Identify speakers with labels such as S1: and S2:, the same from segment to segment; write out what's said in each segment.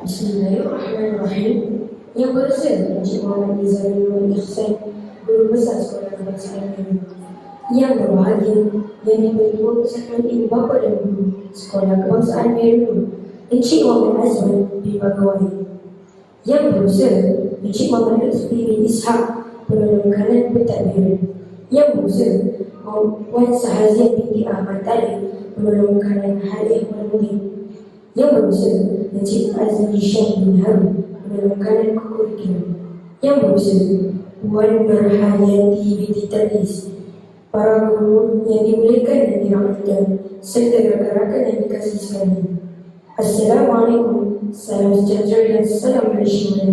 S1: Bismillahirrahmanirrahim. Yang berusaha Encik Muhammad Izzarinul Ihsan, Guru Besar Sekolah Kebangsaan Melayu. Yang berbahagia, yang diberi kesatuan ibu bapa dan guru Sekolah Kebangsaan Melayu, Encik Muhammad Azman bin Bagawai. Yang berusaha Encik Muhammad Lutfi bin Ishaq, Penolong Kanan Pentadbiran. Yang berusaha Wan Sahaziah binti Ahmad Talib, Penolong Kanan Halih Malmudin. Yang berusaha Encik Azmi Syah bin Harun, Penolong Kanan Kurikulum. Yang berusaha Puan Nurhayati binti Tadis, para guru yang dimuliakan dan dirahmatkan, serta rakan-rakan yang dikasihi sekalian. Assalamualaikum, salam sejahtera dan salam Malaysia.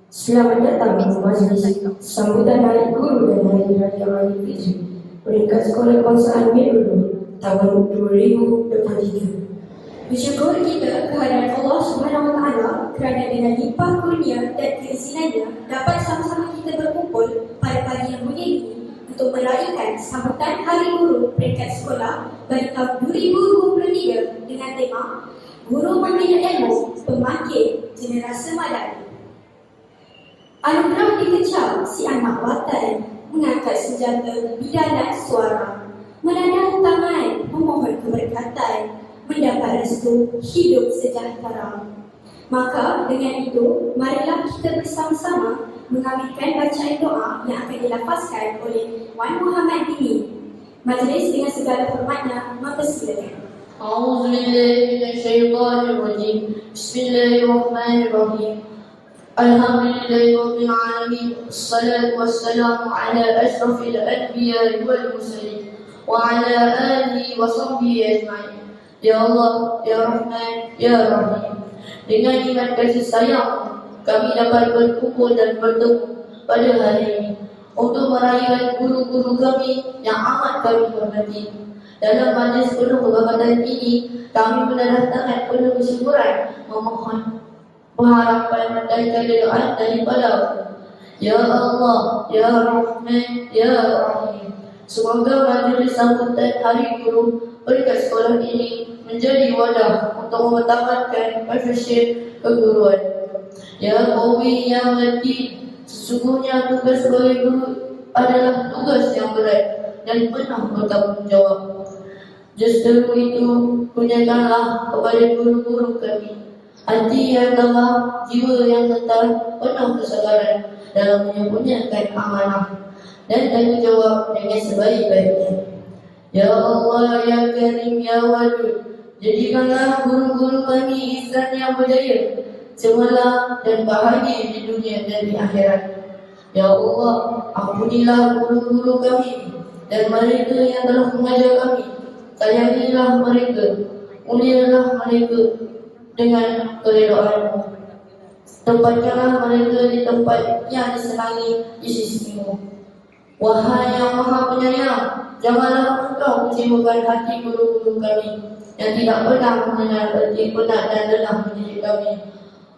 S1: Selamat datang ke majlis sambutan Hari Guru dan Hari Raya Aidilfitri peringkat Sekolah Kebangsaan Melayu tahun 2023.
S2: Bersyukur kita kehadiran Allah Subhanahu Wa Taala kerana dengan limpah kurnia dan keizinannya dapat sama-sama kita berkumpul pada pagi yang mulia ini untuk merayakan sambutan Hari Guru peringkat sekolah bagi tahun 2023 dengan tema Guru Membina Ilmu Pembangkit Generasi Madani. Anugerah dikecam si anak watan, mengangkat senjata bidanan suara, menadah tangan memohon keberkatan, mendapat restu hidup sejahtera. Maka dengan itu, marilah kita bersama-sama mengaminkan bacaan doa yang akan dilafazkan oleh Wan Muhammad Dini. Majlis dengan segala hormatnya mempersilakan.
S3: A'udzubillahi minasyaitonirrajim. Bismillahirrahmanirrahim. Alhamdulillahi rabbil alamin. Wassalatu wassalamu ala asyrafil anbiya'i wal mursalin wa ala alihi wa sahbihi ajma'in. Ya Allah, Ya Rahman, Ya Rahim, dengan iman kasih sayang kami dapat berkumpul dan bertemu pada hari ini untuk merayakan guru-guru kami yang amat kami hormati. Dalam majlis penuh kehormatan ini, kami menandatangkan penuh kesyukuran memohon pengharapan dan keridaan daripada Ya Allah, Ya Rahman, Ya Rahim. Semoga majlis sambutan Hari Guru peringkat sekolah ini menjadi wadah untuk mendapatkan profesi keguruan. Ya Qawi, Ya Matin, sesungguhnya tugas sebagai guru adalah tugas yang berat dan penuh bertanggungjawab. Justru itu, kurniakanlah kepada guru-guru kami hati yang tabah, jiwa yang tenang, penuh kesabaran dalam menyempurnakan amanah dan tanggungjawab dengan sebaik-baiknya. Ya Allah, Ya Karim, Ya Wadud, jadikanlah guru-guru kami insan yang berjaya, cemerlang dan bahagia di dunia dan di akhirat. Ya Allah, ampunilah guru-guru kami dan mereka yang telah mengajar kami. Sayangilah mereka, mulialah mereka dengan keridhaan-Mu. Tempatkanlah mereka di tempat yang disenangi di sisi-Mu. Wahai yang Maha Penyayang, janganlah Engkau kecewakan hati guru-guru kami yang tidak pernah mengenal erti penat dan lelah mendidik kami.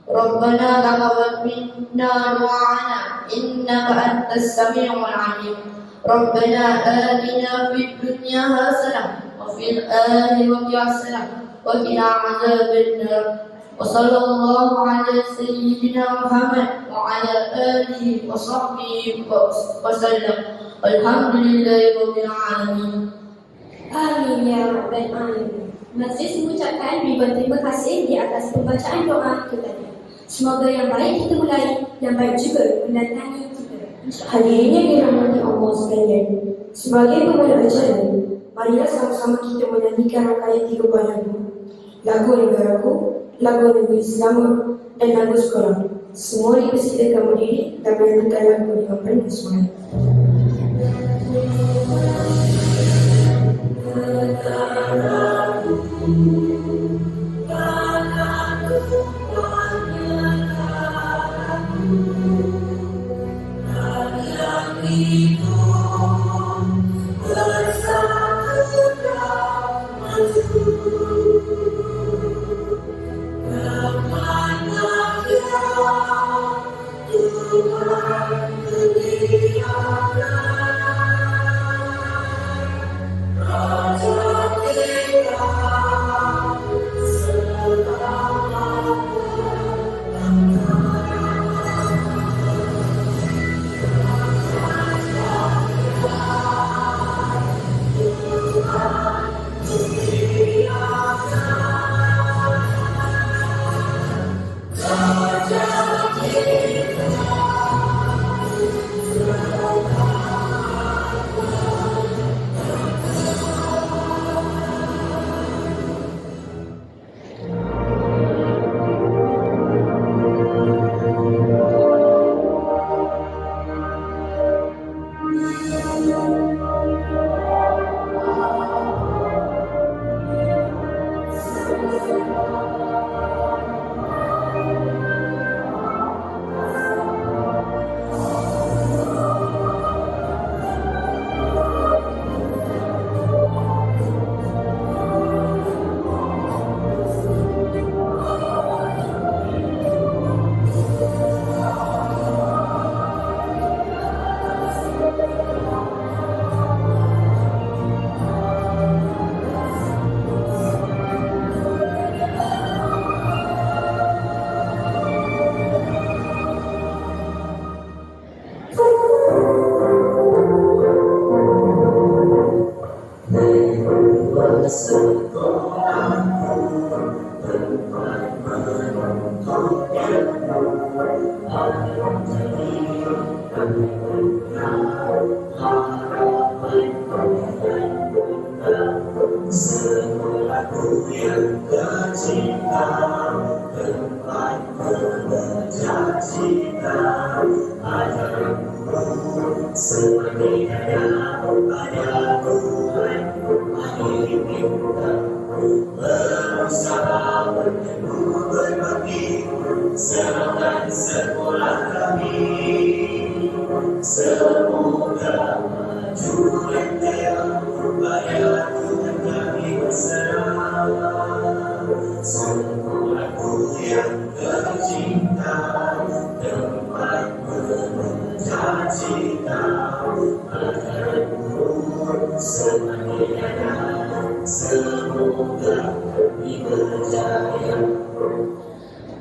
S3: Rabbana taqabbal minna du'ana innaka antas sami'ul 'alim. Rabbana atina fid dunya hasanah wa fil akhirati hasanah wa qina 'adzabannar. Wa sallallahu ala sayyidina Muhammad wa ala alihi wa sahbihi wa sallam. Alhamdulillahi rabbil alamin.
S2: Amin ya rabbal alamin. Majlis mengucapkan ribuan terima kasih di atas pembacaan doa itu tadi. Semoga yang baik kita mulai, yang baik juga mendatangi kita.
S1: Hadirin yang dirahmati Allah sekalian, sebagai pemula acara, marilah sama-sama kita menyanyikan rangkaian 3 buah lagu. Lagu negaraku, lagu negeri Selangor, dan lagu sekolah. Semua dipersilakan berdiri dan menyanyikan lagu dengan penuh semangat.
S4: Tuhan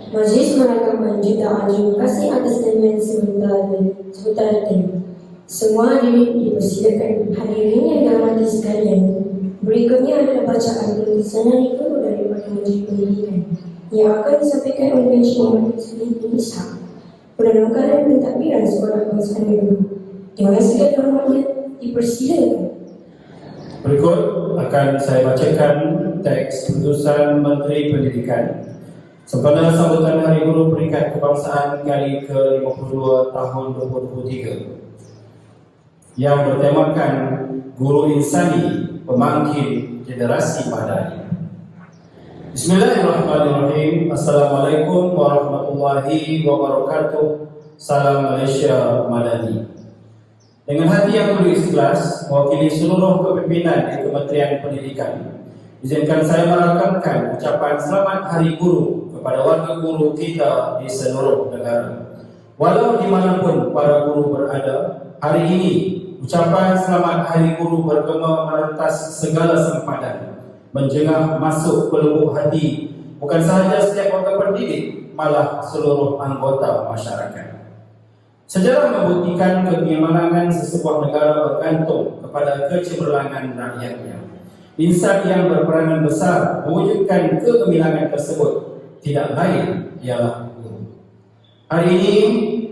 S1: Majlis merakamkan jutaan terima kasih atas statement sebentar tadi. Semua hadirin dipersilakan. Hadirin yang dirahmati sekalian, berikutnya adalah bacaan tulisan dari guru daripada Majlis Pendidikan yang akan disampaikan oleh Encik Muhammad Muslim bin Ishaq, Perdana Menteri Pentadbiran Sekolah Kebangsaan Negeri. Terima kasih dan hormatnya, dipersilakan.
S4: Berikut akan saya bacakan teks keputusan Menteri Pendidikan sempena sambutan Hari Guru Peringkat Kebangsaan kali ke-52 tahun 2023 yang bertemakan Guru Insani Pemangkin Generasi Madani. Bismillahirrahmanirrahim. Assalamualaikum warahmatullahi wabarakatuh. Salam Malaysia Madani. Dengan hati yang penuh ikhlas, mewakili seluruh kepimpinan di Kementerian Pendidikan, izinkan saya merakamkan ucapan selamat Hari Guru kepada warga guru kita di seluruh negara. Walau dimanapun para guru berada, hari ini ucapan selamat Hari Guru bergema merentas segala sempadan, menjengah masuk ke lubuk hati bukan sahaja setiap warga pendidik, malah seluruh anggota masyarakat. Sejarah membuktikan kemenangan sesebuah negara bergantung kepada kecemerlangan rakyatnya. Insan yang berperanan besar mewujudkan kegemilangan tersebut tidak lain ialah guru. Hari ini,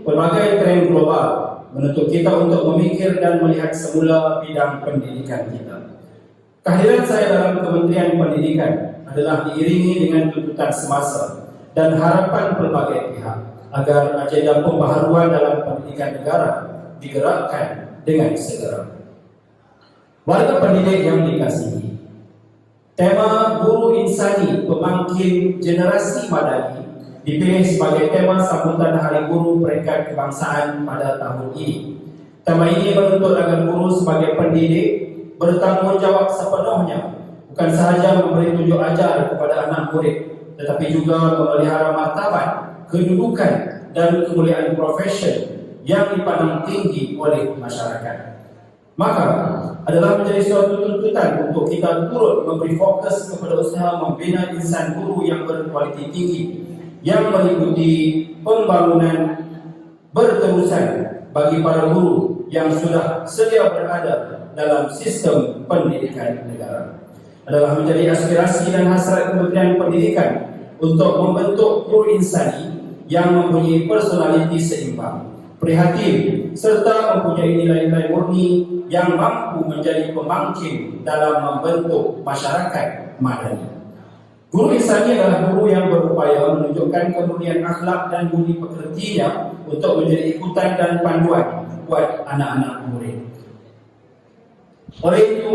S4: pelbagai tren global menuntut kita untuk memikir dan melihat semula bidang pendidikan kita. Kehadiran saya dalam Kementerian Pendidikan adalah diiringi dengan tuntutan semasa dan harapan pelbagai pihak agar agenda pembaharuan dalam pendidikan negara digerakkan dengan segera. Warga pendidik yang dikasihi, tema Guru Insani Pemangkin Generasi Madani dipilih sebagai tema sambutan Hari Guru Peringkat Kebangsaan pada tahun ini. Tema ini menuntut agar guru sebagai pendidik bertanggungjawab sepenuhnya, bukan sahaja memberi tunjuk ajar kepada anak murid, tetapi juga memelihara martabat, kedudukan dan kemuliaan profesi yang dipandang tinggi oleh masyarakat. Maka adalah menjadi suatu tuntutan untuk kita turut memberi fokus kepada usaha membina insan guru yang berkualiti tinggi, yang meliputi pembangunan berterusan bagi para guru yang sudah sedia berada dalam sistem pendidikan negara. Adalah menjadi aspirasi dan hasrat Kementerian Pendidikan untuk membentuk guru insani yang mempunyai personaliti seimbang, prihatin, serta mempunyai nilai-nilai murni yang mampu menjadi pemangkin dalam membentuk masyarakat madani. Guru insani adalah guru yang berupaya menunjukkan kemuliaan akhlak dan budi pekertinya untuk menjadi ikutan dan panduan buat anak-anak murid. Oleh itu,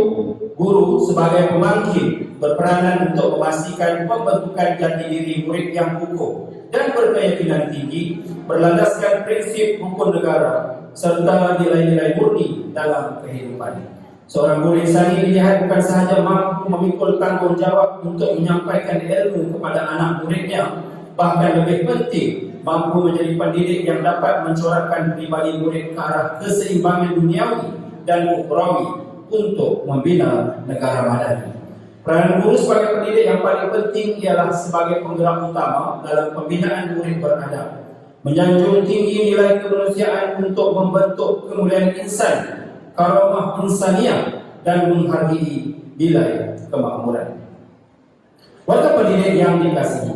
S4: guru sebagai pemangkin berperanan untuk memastikan pembentukan jati diri murid yang kukuh dan berkeyakinan tinggi, berlandaskan prinsip hukum negara serta nilai-nilai murni dalam kehidupan. Seorang guru insani dilihat bukan sahaja mampu memikul tanggungjawab untuk menyampaikan ilmu kepada anak muridnya, bahkan lebih penting mampu menjadi pendidik yang dapat mencorakkan pribadi murid ke arah keseimbangan duniawi dan ukhrawi untuk membina negara madani. Peranan guru sebagai pendidik yang paling penting ialah sebagai penggerak utama dalam pembinaan murid beradab, menyanjung tinggi nilai kemanusiaan untuk membentuk kemuliaan insan, karamah insaniah, dan menghargai nilai kemakmuran. Warga pendidik yang dikasihi,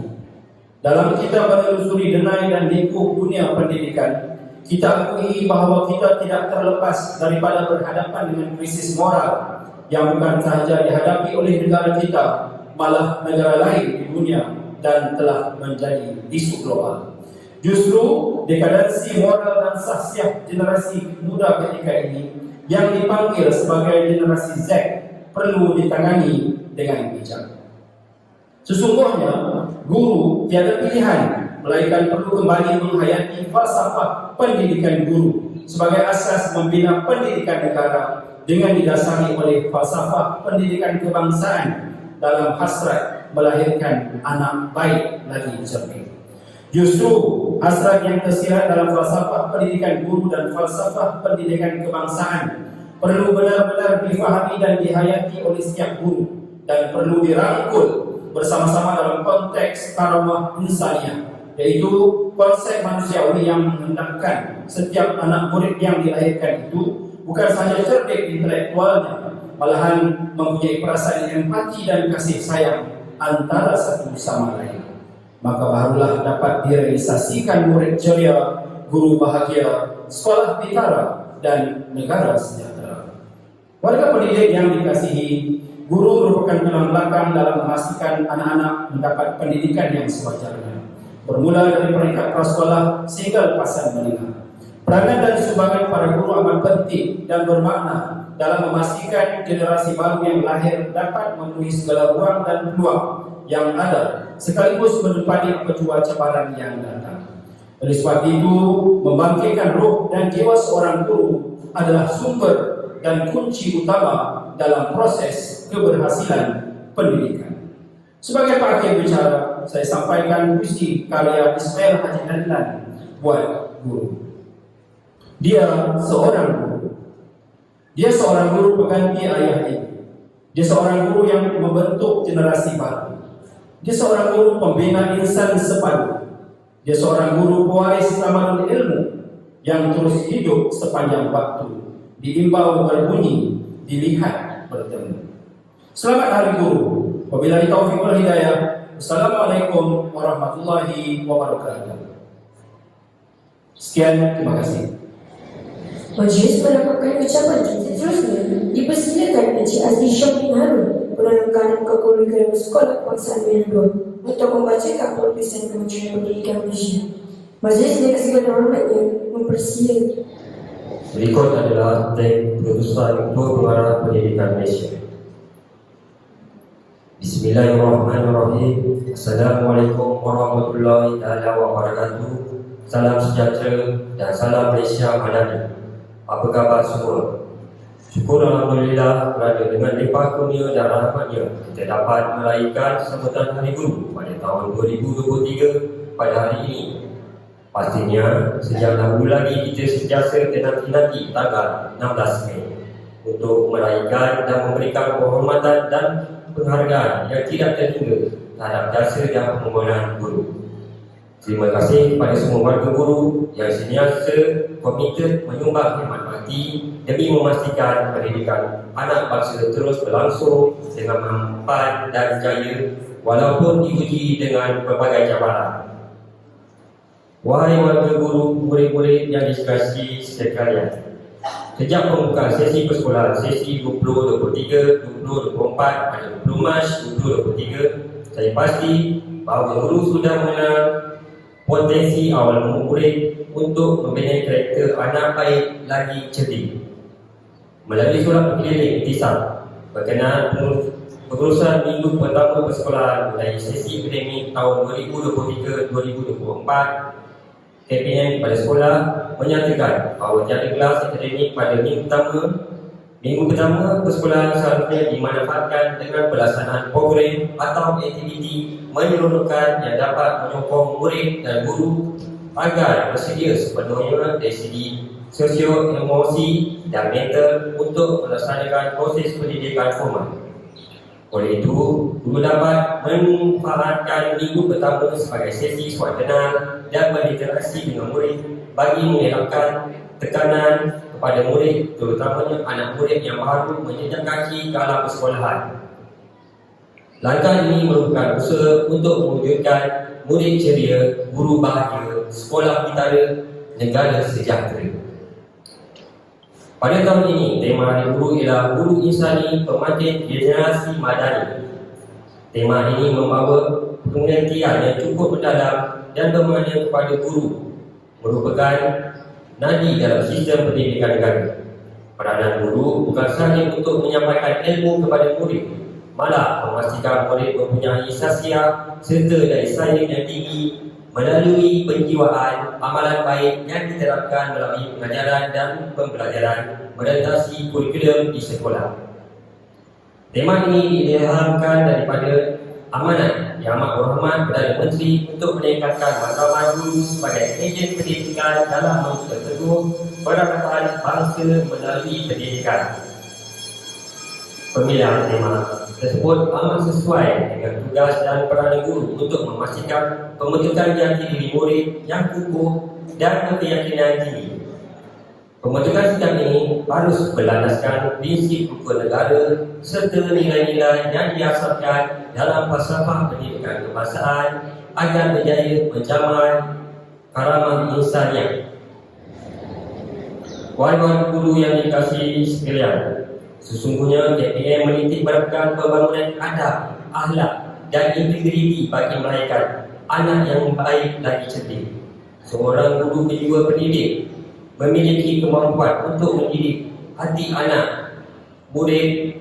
S4: dalam kita menelusuri denai dan lingkup dunia pendidikan, kita akui bahawa kita tidak terlepas daripada berhadapan dengan krisis moral yang bukan sahaja dihadapi oleh negara kita, malah negara lain di dunia dan telah menjadi isu global. Justru dekadensi moral dan sahsiah generasi muda ketika ini yang dipanggil sebagai generasi Z perlu ditangani dengan bijak. Sesungguhnya guru tiada pilihan melainkan perlu kembali menghayati falsafah pendidikan guru sebagai asas membina pendidikan negara dengan didasari oleh falsafah pendidikan kebangsaan dalam hasrat melahirkan anak baik lagi cerdik. Justru hasrat yang tersirat dalam falsafah pendidikan guru dan falsafah pendidikan kebangsaan perlu benar-benar difahami dan dihayati oleh setiap guru dan perlu dirangkul bersama-sama dalam konteks karamah insaniah, yaitu konsep manusiawi yang menghendakkan setiap anak murid yang dilahirkan itu bukan sahaja cerdik intelektualnya, malahan mempunyai perasaan empati dan kasih sayang antara satu sama lain. Maka barulah dapat direalisasikan murid ceria, guru bahagia, sekolah pintar dan negara sejahtera. Warga pendidik yang dikasihi, guru merupakan tulang belakang dalam memastikan anak-anak mendapat pendidikan yang sewajarnya, bermula dari peringkat prasekolah sehingga lepasan menengah. Peranan dan sumbangan para guru amat penting dan bermakna dalam memastikan generasi baru yang lahir dapat memenuhi segala ruang dan peluang yang ada, sekaligus menepani pejuang cabaran yang datang. Oleh sebab itu, membangkitkan roh dan jiwa seorang guru adalah sumber dan kunci utama dalam proses keberhasilan pendidikan. Sebagai pengakhir bicara, saya sampaikan puisi karya Ismail Haji Adnan buat guru. Dia seorang guru. Dia seorang guru pengganti ayah ibu. Dia seorang guru yang membentuk generasi baru. Dia seorang guru pembina insan sepadu. Dia seorang guru pewaris tamadun ilmu yang terus hidup sepanjang waktu, diimbau berbunyi, dilihat bertemu. Selamat Hari Guru. Wabillahi taufiq wal hidayah. Wassalamualaikum warahmatullahi wabarakatuh. Sekian, terima kasih.
S1: Majlis mendapatkan ucapan kita seterusnya dipersilakan Encik Azli Syam bin Harun, Perdana Kanan Kekurikulum Sekolah Kebangsaan Melbourne, untuk membacakan perpisahan Kementerian Pendidikan Malaysia. Majlis dengan segala hormatnya mempersilakan.
S5: Berikut adalah teks Keputusan Ibu Pengarah Pendidikan Malaysia. Bismillahirrahmanirrahim. Assalamualaikum warahmatullahi wabarakatuh. Salam sejahtera dan salam Malaysia Madani. Apa khabar semua? Syukur Alhamdulillah kerana dengan limpah kurnia dan rahmatnya kita dapat meraihkan sambutan Hari Guru pada tahun 2023 pada hari ini. Pastinya sejak dahulu lagi kita sentiasa menanti tanggal 16 Mei untuk meraihkan dan memberikan penghormatan dan penghargaan yang tidak terhingga terhadap jasa dan pengorbanan guru. Terima kasih kepada semua warga guru yang sentiasa komited menyumbang khidmat bakti demi memastikan pendidikan anak bangsa terus berlangsung dengan mampat dan jaya walaupun diuji dengan berbagai cabaran. Wahai warga guru, murid-murid yang dikasihi sekalian, sejak pembukaan sesi persekolahan sesi 2023, 2024 pada 20 Mac 2023, saya pasti bahawa guru sudah mengenal potensi awal murid untuk membina karakter anak baik lagi cerdik. Melalui surat berkeliling intisab berkenaan pengurusan minggu pertama persekolahan mulai sesi akademik tahun 2023-2024, KPM pada sekolah menyatakan bahawa tiada kelas akademik pada minggu pertama persekolahan seharusnya dimanfaatkan dengan pelaksanaan program atau aktiviti menyeronokkan yang dapat menyokong murid dan guru agar bersedia sepenuhnya dari segi sosio, emosi dan mental untuk melaksanakan proses pendidikan formal. Oleh itu, guru dapat memanfaatkan minggu pertama sebagai sesi suat kenal dan berinteraksi dengan murid bagi mengelakkan tekanan kepada murid, terutamanya anak murid yang baru menjejak kaki ke alam persekolahan. Langkah ini merupakan usaha untuk mewujudkan murid ceria, guru bahagia, sekolah pintar, negara sejahtera. Pada tahun ini, tema Hari Guru ialah Guru Insani Pematin Generasi Madani. Tema ini membawa pengertian yang cukup mendalam dan bermakna kepada guru, merupakan nadi dalam sistem pendidikan negara. Peranan guru bukan sahaja untuk menyampaikan ilmu kepada murid, malah memastikan murid mempunyai sasya serta daya saing yang tinggi melalui penjiwaan amalan baik yang diterapkan melalui pengajaran dan pembelajaran melalui kurikulum di sekolah. Tema ini diilhamkan daripada amanat Yang Amat Berhormat Perdana Menteri untuk meningkatkan martabat guru sebagai ejen pendidikan dalam memperteguh peradaban bangsa melalui pendidikan. Pemilihan tema tersebut amat sesuai dengan tugas dan peranan guru untuk memastikan pembentukan jati diri murid yang kukuh dan berkeyakinan tinggi. Pembentukan sikap ini harus berlandaskan prinsip hukum negara serta nilai-nilai yang diasaskan dalam falsafah pendidikan kebangsaan agar berjaya menjaman karamah insaniah. Wahai guru yang dikasihi sekalian, sesungguhnya KPM menitik beratkan pembangunan adab, akhlak dan integriti bagi melahirkan anak yang baik lagi cerdik. Seorang guru berjiwa pendidik memiliki kemampuan untuk mendidik hati anak murid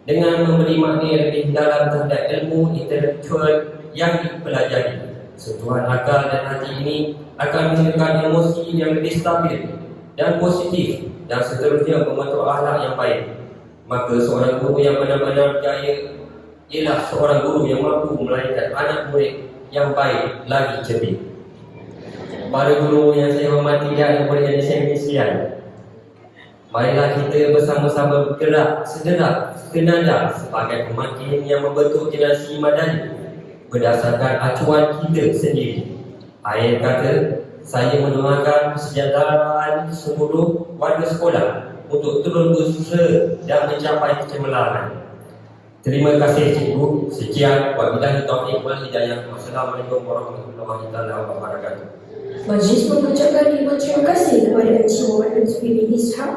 S5: dengan memberi makna lebih dalam terhadap ilmu intelektual yang dipelajari. Sentuhan akal dan hati ini akan menghasilkan emosi yang lebih stabil dan positif dan seterusnya membentuk akhlak yang baik. Maka seorang guru yang benar-benar berjaya ialah seorang guru yang mampu melahirkan anak murid yang baik lagi cerdik. Para guru yang saya hormati dan murid yang saya kasihan, marilah kita bersama-sama bergerak senada sebagai pemakin yang membentuk generasi madani berdasarkan acuan kita sendiri. Akhir kata, saya mendoakan kesejahteraan seluruh warga sekolah untuk terus berusaha dan mencapai kecemerlangan. Terima kasih cikgu. Sekian, wabillahi taufiq wal hidayah. Wassalamualaikum warahmatullahi wabarakatuh.
S1: Majlis mengucapkan ribuan terima kasih kepada Encik Muhammad Lutfi bin Ishaq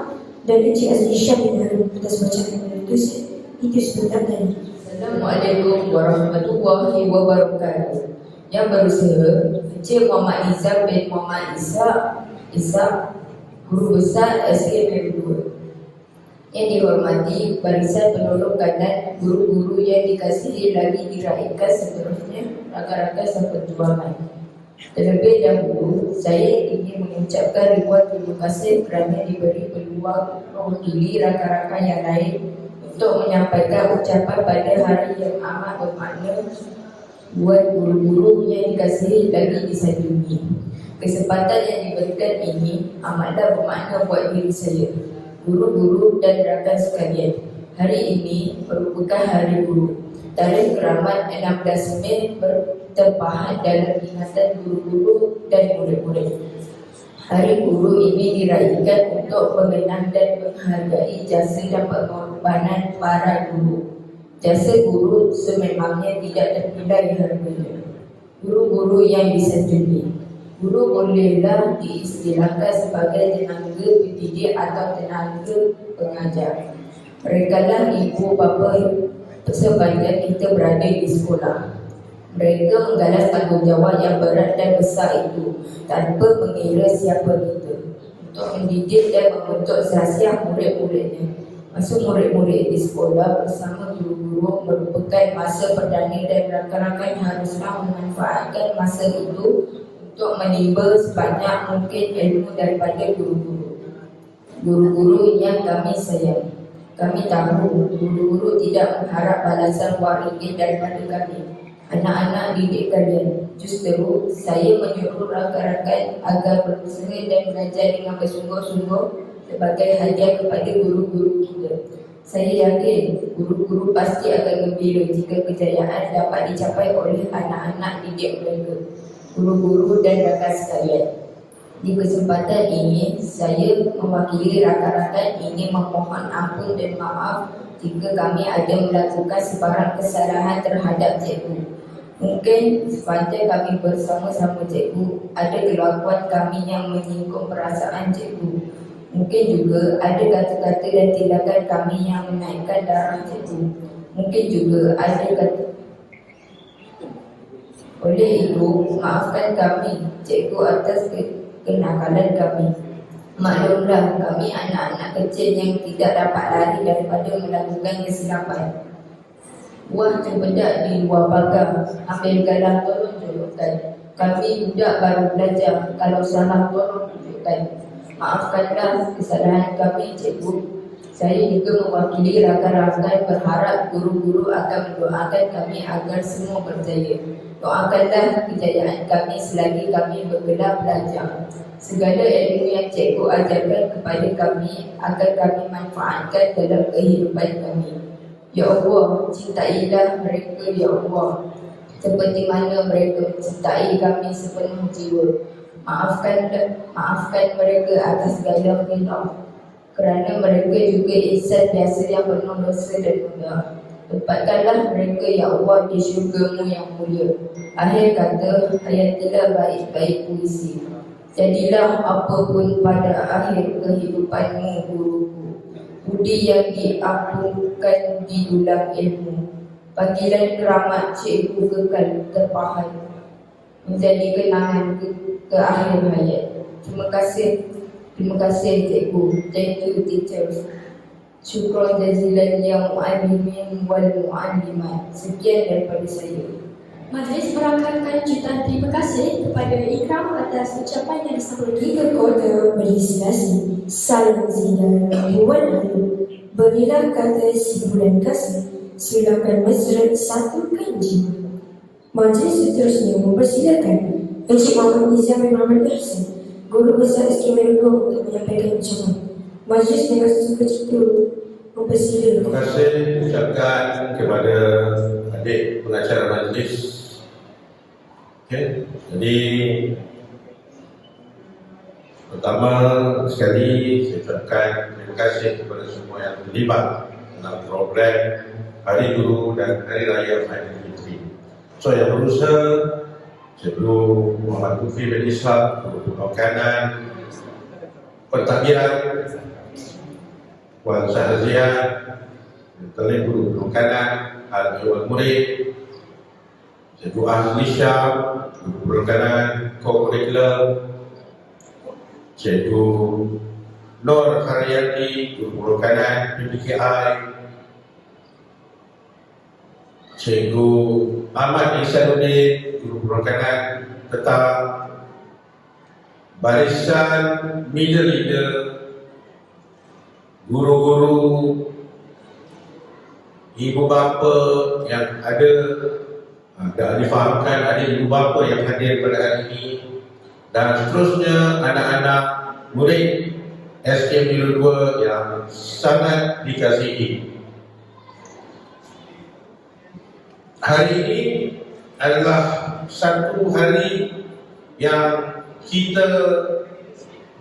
S1: dan Encik Azli Syahid atas bacaan yang itu sebentar tadi.
S6: Assalamualaikum warahmatullahi wabarakatuh. Yang berusaha Encik Muhammad Izzah bin Muhammad Ishaq, Guru Besar SKM 2. Yang dihormati barisan penolong kanan, guru-guru yang dikasihi lagi diraihkan seterusnya, rakan-rakan seperjuangan. Terlebih dahulu, saya ingin mengucapkan ribuan terima kasih kerana diberi peluang mewakili rakan-rakan yang lain untuk menyampaikan ucapan pada hari yang amat bermakna buat guru-guru yang dikasihi lagi disanjungi. Kesempatan yang diberikan ini amatlah bermakna buat diri saya, guru-guru dan rakan sekalian. Hari ini merupakan Hari Guru. Tarikh keramat 16 Mei bertempahan dalam ingatan guru-guru dan murid-murid. Hari Guru ini diraihkan untuk mengenang dan menghargai jasa dan pengorbanan para guru. Jasa guru sememangnya tidak ternilai harganya. Guru-guru yang disanjungi, guru bolehlah diistilahkan sebagai tenaga pendidik atau tenaga pengajar. Mereka lah ibu bapa sebagian kita berada di sekolah. Mereka menggalas tanggungjawab yang berat dan besar itu tanpa mengira siapa kita, untuk mendidik dan membentuk sahsiah murid-muridnya. Masa murid-murid di sekolah bersama guru-guru merupakan masa perdana dan rakan-rakan haruslah memanfaatkan masa itu untuk menimba sebanyak mungkin ilmu daripada guru-guru. Guru-guru yang kami sayang, kami tahu guru-guru tidak mengharap balasan wang ringgit daripada kami, anak-anak didik kalian. Justru saya menyuruh rakan-rakan agar berusaha dan belajar dengan bersungguh-sungguh sebagai hadiah kepada guru-guru kita. Saya yakin guru-guru pasti akan gembira jika kejayaan dapat dicapai oleh anak-anak didik mereka. Guru-guru dan rakan sekalian, Di kesempatan ini, saya mewakili rakan-rakan ingin memohon ampun dan maaf jika kami ada melakukan sebarang kesalahan terhadap cikgu. Mungkin sepanjang kami bersama-sama cikgu, ada kelakuan kami yang menyinggung perasaan cikgu. Mungkin juga ada kata-kata dan tindakan kami yang menaikkan darah cikgu. Mungkin juga ada kata. Oleh itu, maafkan kami, cikgu, atas kenakalan kami. Maklumlah, kami anak-anak kecil yang tidak dapat lari daripada melakukan kesilapan. Buah cempedak di luar pagar, ambil galang tolong tunjukkan. Kami budak baru belajar, kalau salah tolong tunjukkan. Maafkanlah kesalahan kami, cikgu. Saya juga mewakili rakan-rakan berharap guru-guru akan mendoakan kami agar semua berjaya. Doakanlah kejayaan kami selagi kami bergelar belajar. Segala ilmu yang cikgu ajarkan kepada kami agar kami manfaatkan dalam kehidupan kami. Ya Allah, cintailah mereka, Ya Allah, seperti mana mereka mencintai kami sepenuh jiwa. Maafkan mereka atas segala khilaf, kerana mereka juga insan biasa yang penuh dosa dan mudah. Tempatkanlah mereka, Ya Allah, di syurga-Mu yang mulia. Akhir kata, hayatilah baik-baik puisi. Jadilah apapun pada akhir kehidupan-Mu, guruku. Budi yang diampunkan di dulang ilmu. Panggilan keramat cikgu kekal terpahan, menjadi kenangan ke akhir hayat. Terima kasih cikgu. Thank you teachers. Syukran jazilan ya mu'allimin wal mu'allimat. Sekian daripada saya.
S2: Majlis merakamkan jutaan terima kasih kepada Ikram atas ucapan yang disambut.
S1: Kita kota berisiasi saling zina buat lalu. Berilah kata si bulan kasih. Silakan mesra satukan jiwa. Majlis seterusnya mempersilakan Encik Muhammad Nizam bin Muhammad Ihsan, Guru Besar SKM 2 untuk menyampaikan ucapan. Majlis dengan sukacita mempersilakan.
S7: Terima kasih ucapkan kepada adik pengacara majlis. Okey, jadi pertama sekali saya ucapkan terima kasih kepada semua yang terlibat dalam program Hari Guru dan Hari Raya Aidilfitri. So yang berusaha Cikgu Muhammad Lutfi bin Ishaq, Guru Makanan, Pentadbiran, Puan Syahaziah, Tali Guru Makanan, Al-Iwan Murid, Cikgu Ahli Syam, Guru Makanan, Co-Curriculum, Cikgu Nur Haryati, Guru Makanan, PPKI, Cikgu Ahmad Ihsanuddin, Guru Perkanan, tetap barisan middle leader, guru-guru, ibu bapa yang ada difahamkan ada ibu bapa yang hadir pada hari ini, dan seterusnya anak-anak murid SKM 2 yang sangat dikasihi. Hari ini adalah satu hari yang kita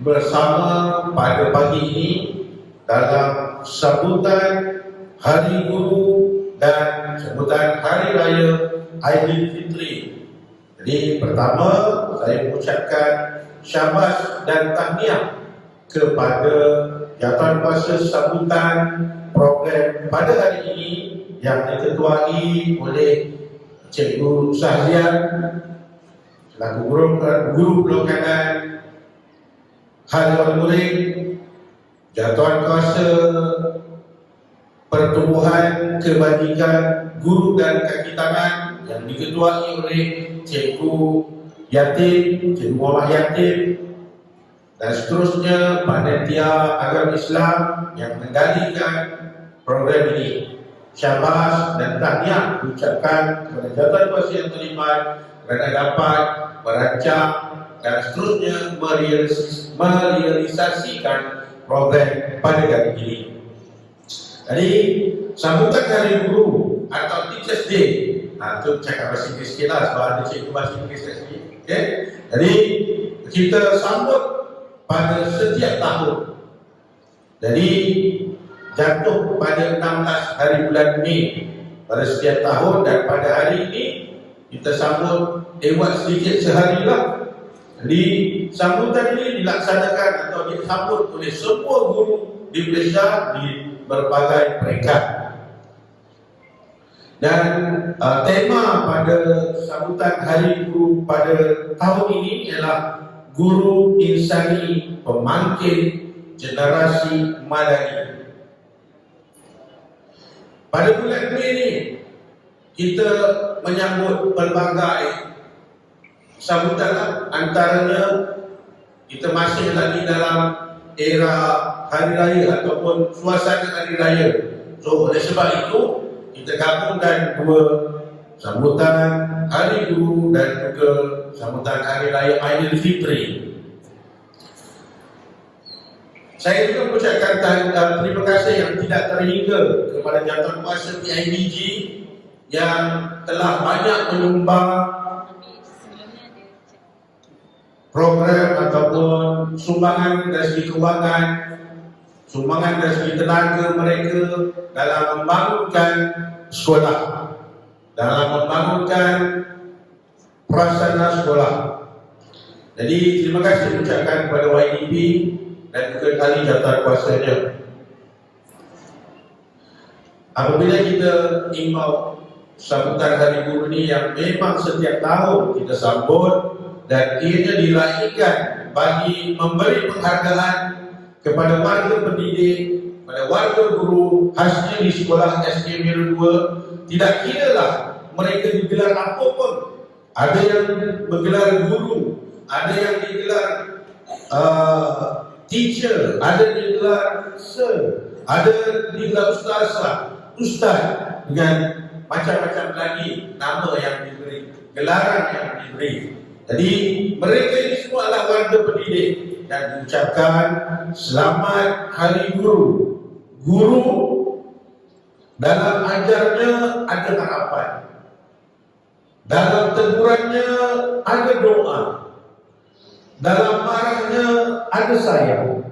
S7: bersama pada pagi ini dalam sambutan Hari Guru dan sambutan Hari Raya Aidilfitri. Jadi pertama saya mengucapkan syabas dan tahniah kepada jawatankuasa sambutan program pada hari ini yang diketuai oleh Cikgu Syahzian selaku guru pelakanan Al-Iwan Murid, jawatankuasa pertumbuhan kebajikan guru dan kaki tangan yang diketuai oleh Cikgu Yatim, Cikgu Muhammad Yatim, dan seterusnya panitia agama Islam yang mengendalikan program ini. Syabas dan tahniah diucapkan kepada jawatankuasa yang terlibat kerana dapat merancang dan seterusnya merealisasikan program pada hari ini. Jadi sambutan Hari Guru atau Teachers Day, itu cakap bahasa Inggeris sikit lah sebab ada cikgu bahasa Inggeris kat sini. Okay? Jadi kita sambut pada setiap tahun. Jadi jatuh pada 16 hari bulan Mei pada setiap tahun, dan pada hari ini kita sambut lewat sedikit sehari lah. Jadi sambutan ini dilaksanakan atau disambut oleh semua guru di Malaysia di berbagai peringkat. Dan tema pada sambutan Hari Guru pada tahun ini ialah Guru Insani Pemangkin Generasi Madani. Pada bulan Mei ini kita menyambut pelbagai sambutan, antaranya kita masih lagi dalam era hari raya ataupun suasana hari raya. So oleh sebab itu kita gabungkan dua sambutan Hari Guru dan juga sambutan Hari Raya Aidilfitri. Saya juga mengucapkan terima kasih yang tidak terhingga kepada Jawatankuasa PIBG yang telah banyak menyumbang program ataupun sumbangan dari segi kewangan, sumbangan dari segi tenaga mereka dalam membangunkan sekolah, dalam membangunkan prasarana sekolah. Jadi terima kasih ucapkan kepada YDP dan juga ahli jawatankuasanya. Apabila kita imbau sambutan Hari Guru ini yang memang setiap tahun kita sambut dan ianya dilahirkan bagi memberi penghargaan kepada warga pendidik, pada warga guru, khasnya di sekolah SK Meru 2, tidak kiralah mereka digelar apa pun. Ada yang bergelar guru, ada yang digelar teacher, ada yang digelar sir, ada digelar ustaz dengan macam-macam lagi nama yang diberi, gelaran yang diberi. Jadi mereka ini semua adalah warga pendidik dan diucapkan selamat Hari Guru. Guru dalam ajarnya ada harapan, dalam tegurannya ada doa, dalam marahnya ada sayang,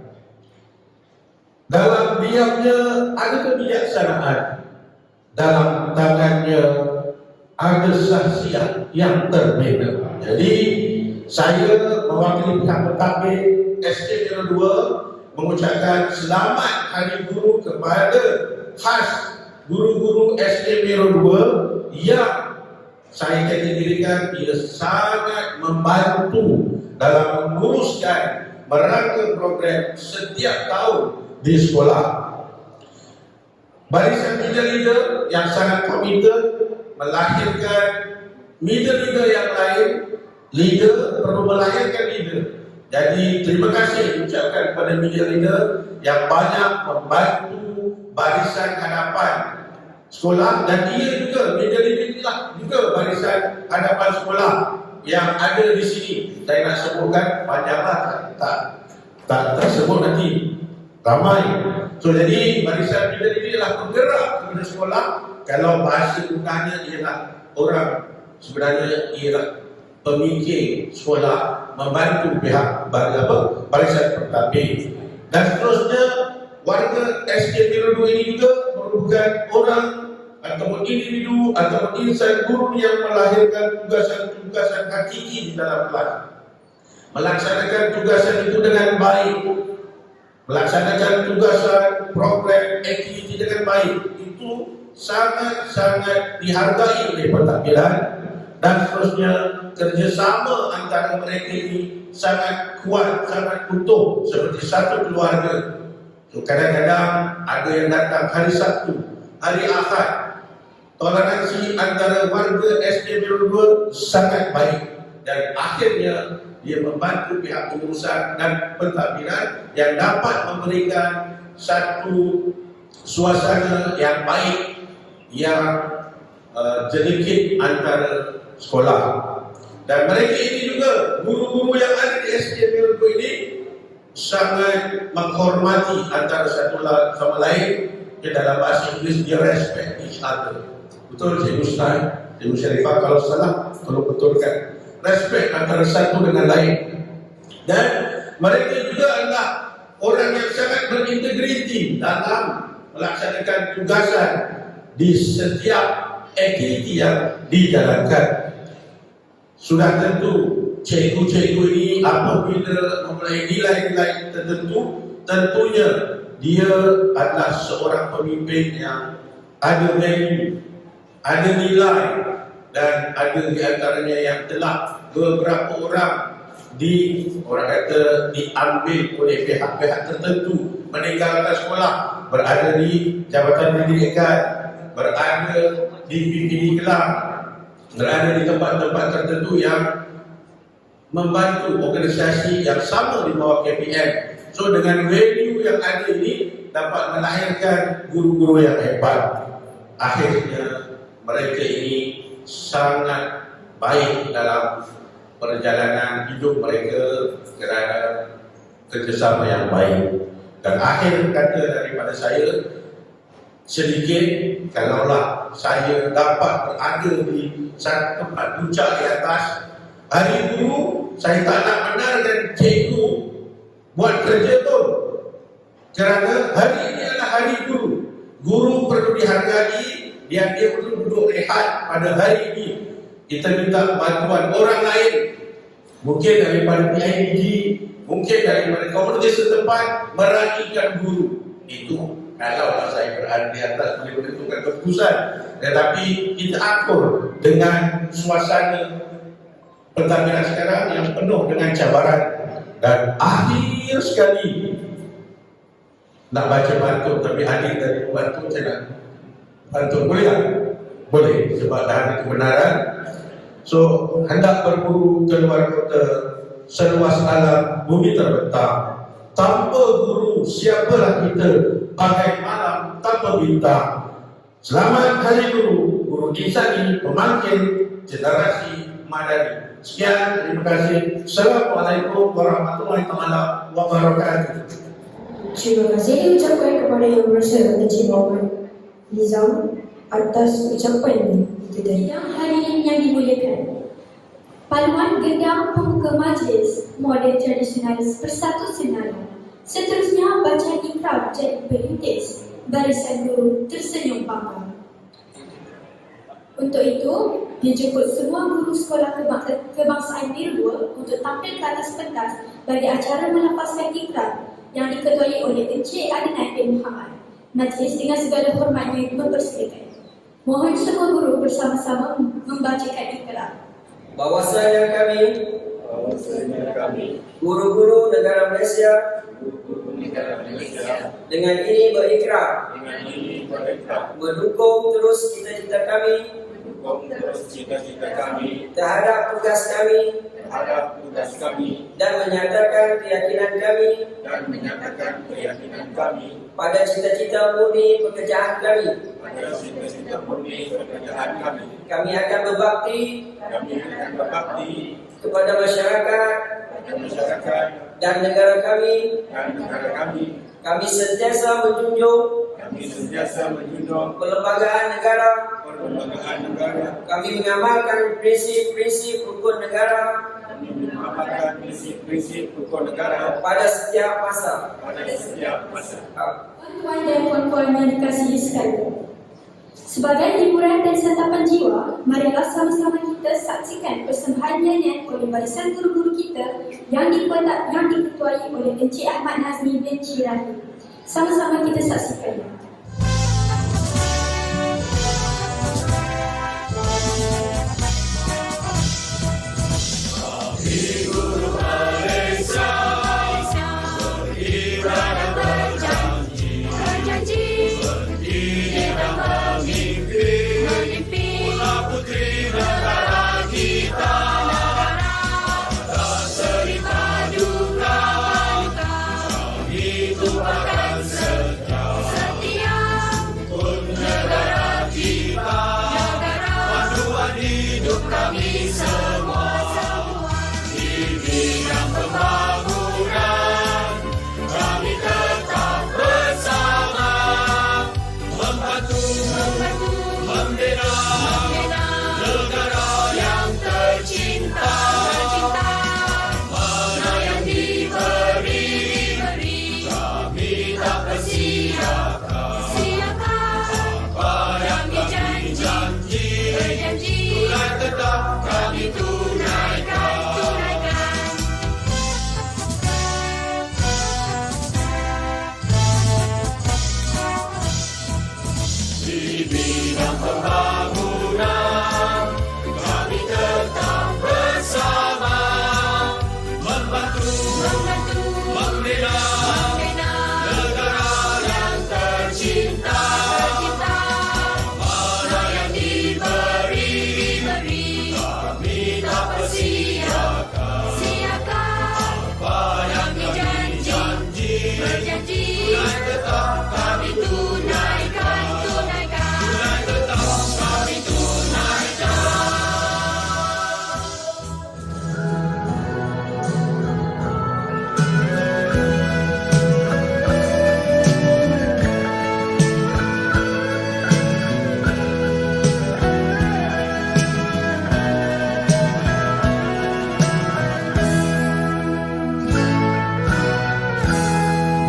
S7: dalam diamnya ada kebijaksanaan, dalam tangannya ada saksian yang berbeda. Jadi saya mewakili pihak pentadbir SK Meru 2 mengucapkan selamat Hari Guru kepada khas guru-guru SK Meru 2 yang saya kategorikan ia sangat membantu dalam menguruskan merangka program setiap tahun di sekolah. Barisan leader-leader yang sangat komited melahirkan leader-leader yang lain. Leader perlu melahirkan leader. Jadi terima kasih ucapkan kepada leader-leader yang banyak membantu barisan hadapan sekolah, dan ia juga leader-leader inilah juga barisan hadapan sekolah yang ada di sini. Saya nak sebutkan panjanglah, tak sebut nanti ramai. So jadi barisan leader-leader ialah penggerak kepada sekolah. Kalau bahasa bukannya ialah orang, sebenarnya ialah pemikir sekolah, membantu pihak barisan pentadbir. Dan seterusnya warga SK Meru 2 ini juga merupakan orang ataupun individu ataupun insan guru yang melahirkan tugasan-tugasan hakiki di dalam kelas, melaksanakan tugasan itu dengan baik, melaksanakan tugasan program aktiviti dengan baik. Itu sangat-sangat dihargai oleh pentadbiran. Dan seterusnya kerjasama antara mereka ini sangat kuat, sangat utuh seperti satu keluarga. So, kadang-kadang ada yang datang hari Sabtu, hari Ahad. Toleransi antara warga SK Meru 2 sangat baik, dan akhirnya dia membantu pihak pengurusan dan pentadbiran yang dapat memberikan satu suasana yang baik, yang sedikit antara sekolah. Dan mereka ini juga guru-guru yang ada di SK Meru 2 ini sangat menghormati antara satu sama lain. Dalam bahasa Inggeris dia respect each other. Betul Cikgu Ustaz, Cikgu Syarifah kalau salah tolong betulkan. Respect antara satu dengan lain. Dan mereka juga adalah orang yang sangat berintegriti dalam melaksanakan tugasan di setiap aktiviti yang dijalankan. Sudah tentu cikgu-cikgu ini apabila mempunyai nilai-nilai tertentu, tentunya dia adalah seorang pemimpin yang ada value, ada nilai, dan ada di antaranya yang telah beberapa orang orang kata diambil oleh pihak-pihak tertentu, meninggalkan sekolah, berada di jabatan pendidikan, berada di PPD Kelang, berada di tempat-tempat tertentu yang membantu organisasi yang sama di bawah KPM. So dengan value yang ada ini dapat melahirkan guru-guru yang hebat. Akhirnya mereka ini sangat baik dalam perjalanan hidup mereka kerana kerjasama yang baik. Dan akhir kata daripada saya, sedikit kalaulah saya dapat berada di satu tempat puncak di atas Hari Guru, saya tak nak benarkan cikgu buat kerja tu, kerana hari ini adalah Hari Guru. Guru perlu dihargai, dia perlu duduk rehat pada hari ini. Kita minta bantuan orang lain, mungkin daripada PIBG, mungkin daripada komunitas setempat, meraihkan guru. Itu kalaulah saya berada di atas boleh menentukan keputusan. Tetapi kita akur dengan suasana pentadbiran sekarang yang penuh dengan cabaran. Dan akhir sekali nak baca pantun, tapi hadir dari pantun saya nak pantun, boleh tak? Boleh, sebab dah ada kebenaran. So, hendak berburu ke luar kota, seluas alam bumi terbentang. Tanpa guru, siapalah kita, bagai malam tanpa bintang. Selamat Hari Guru, Guru Insani, pemangkin generasi Madani. Sekian, terima kasih. Assalamualaikum warahmatullahi wabarakatuh.
S1: Terima kasih diucapkan kepada Yang Berhormat Encik Muhammad Nizam atas ucapan itu tadi.
S2: Yang hadirin yang dimuliakan, Paluan Gendang Pembuka Majlis Model Tradisionalis Persatu Senarai. Seterusnya bacaan ikrar jadi perintis Barisan Guru tersenyum bangga. Untuk itu, dijemput semua guru sekolah kebangsaan Biru untuk tampil ke atas pentas bagi acara melafazkan ikrar yang diketuai oleh Encik Adnan bin Muhammad. Majlis dengan segala hormatnya mempersilakan. Mohon semua guru bersama-sama membacakan ikrar.
S8: Bahwasanya kami, guru-guru negara Malaysia, dengan ini berikrar mendukung terus cita-cita kami terhadap tugas kami dan menyatakan keyakinan kami pada cita-cita murni pekerjaan kami. Kami akan berbakti kepada masyarakat dan negara kami. Kami sentiasa menjunjung perlembagaan negara. Kami mengamalkan prinsip-prinsip rukun negara pada setiap masa.
S2: Tuan dan puan-puan yang dikasihi sekalian, sebagai hiburan dan santapan jiwa, marilah sama-sama kita saksikan persembahan nyanyian oleh barisan guru-guru kita yang diketuai oleh Encik Ahmad Nazmi bin Chirahi. Sama-sama kita saksikan.
S9: Setia bidang pembangunan kami tetap bersama membantu membina negara yang tercinta. Mana yang diberi kami tak persiakan. Apa yang kami berjanji tetap kami tunaikan. Tetap kami tunaikan.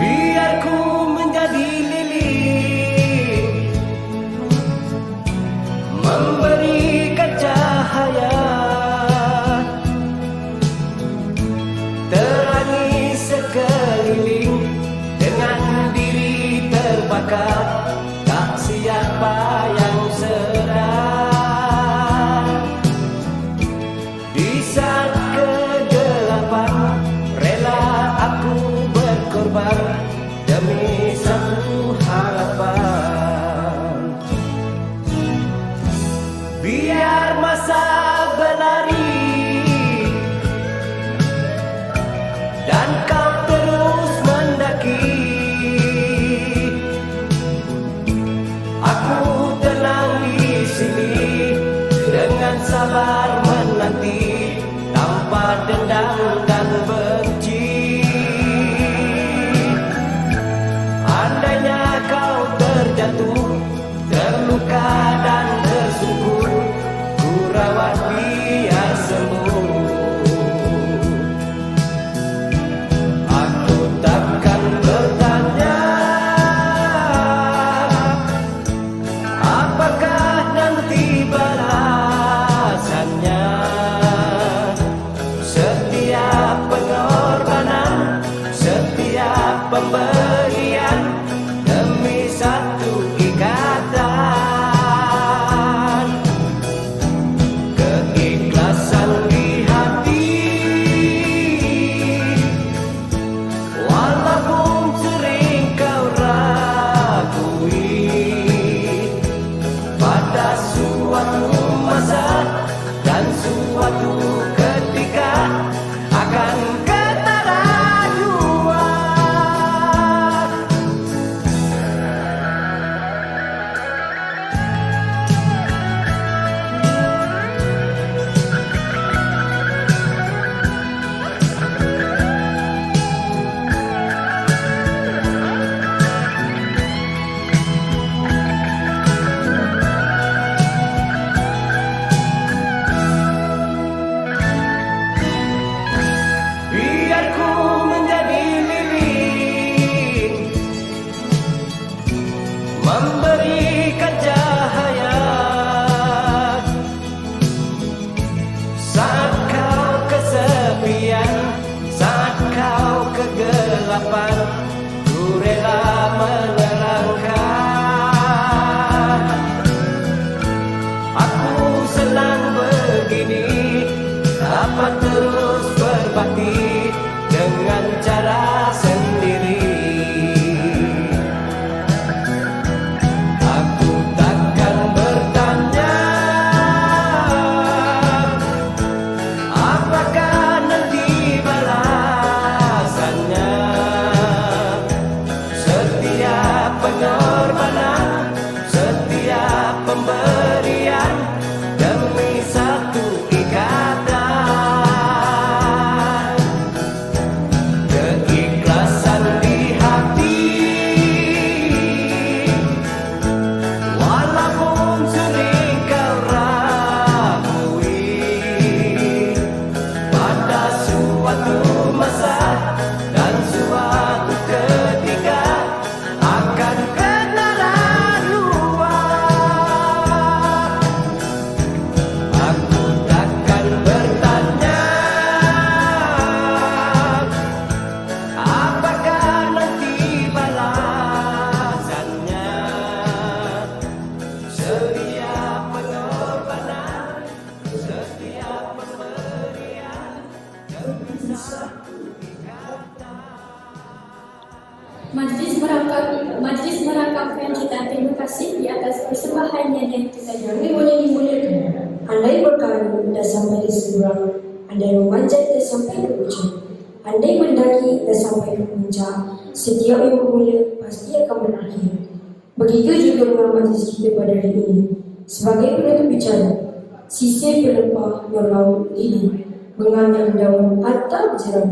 S10: Biar ku menjadi lilin memberikan cahaya, terangi sekeliling dengan diri terbakar. Tak siapa yang sedar di saat kegelapan, rela aku berkorban demi satu harapan. Biar masa berlari dan kau terus mendaki, aku tenang di sini dengan sabar menanti tanpa dendam dan benci. Andainya kau terjatuh, terluka dan tersungkur, ku rawat biar sembuh. Aku takkan bertanya apakah nanti balasannya. Setiap pengorbanan, setiap pemberian demi satu ikatan, keikhlasan di hati. Walaupun sering kau ragui, pada suatu masa dan suatu ketika akan ketara jua. Biar ku menjadi lilin memberikan cahaya, saat kau kesepian, saat kau kegelapan, ku rela menerangkan. Aku senang begini, dapat terus berbakti dengan cara sendiri.
S2: menyadari kesadaran.
S1: Kami boleh dimulakan. Andai berkayu dah sampai di seberang, andai memanjat dah sampai ke ujung, andai mendaki dah sampai ke puncak, setiap yang bermula pasti akan berakhir. Begitu juga dengan majlis kita pada hari ini. Sebagai penutup bicara, sisir pelepah berlaut ini mengambil daun atau jeram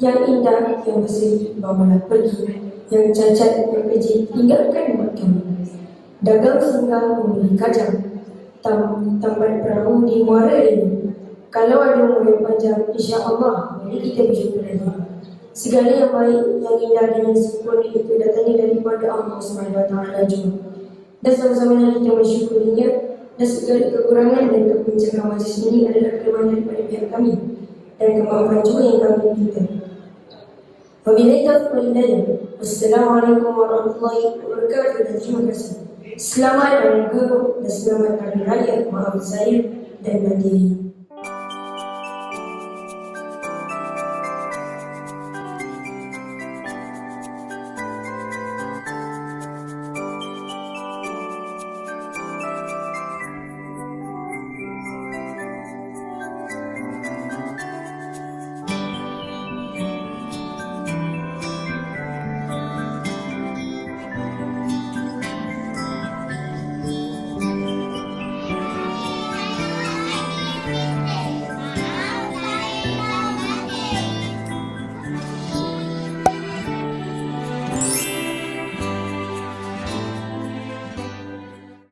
S1: yang indah yang berseri bawalah pergi, yang cacat yang kecil tinggalkan makan. Dagang singgah membeli kacang, tambat perahu di muara ini. Kalau ada umur yang panjang, insya Allah mari kita berjumpa lagi. Segala yang baik, yang indah dan yang sempurna itu datangnya daripada Allah SWT jua. Dan sama-sama kita mensyukurinya. Dan segala kekurangan dan kepencegahan majlis ini adalah kelemahan daripada pihak kami dan kemampuan juga yang kami minta. Wabillahi taufiq wal hidayah. Wassalamualaikum warahmatullahi wabarakatuh dan terima kasih. Selamat hari Guru dan selamat hari raya. Maaf saya dan batin.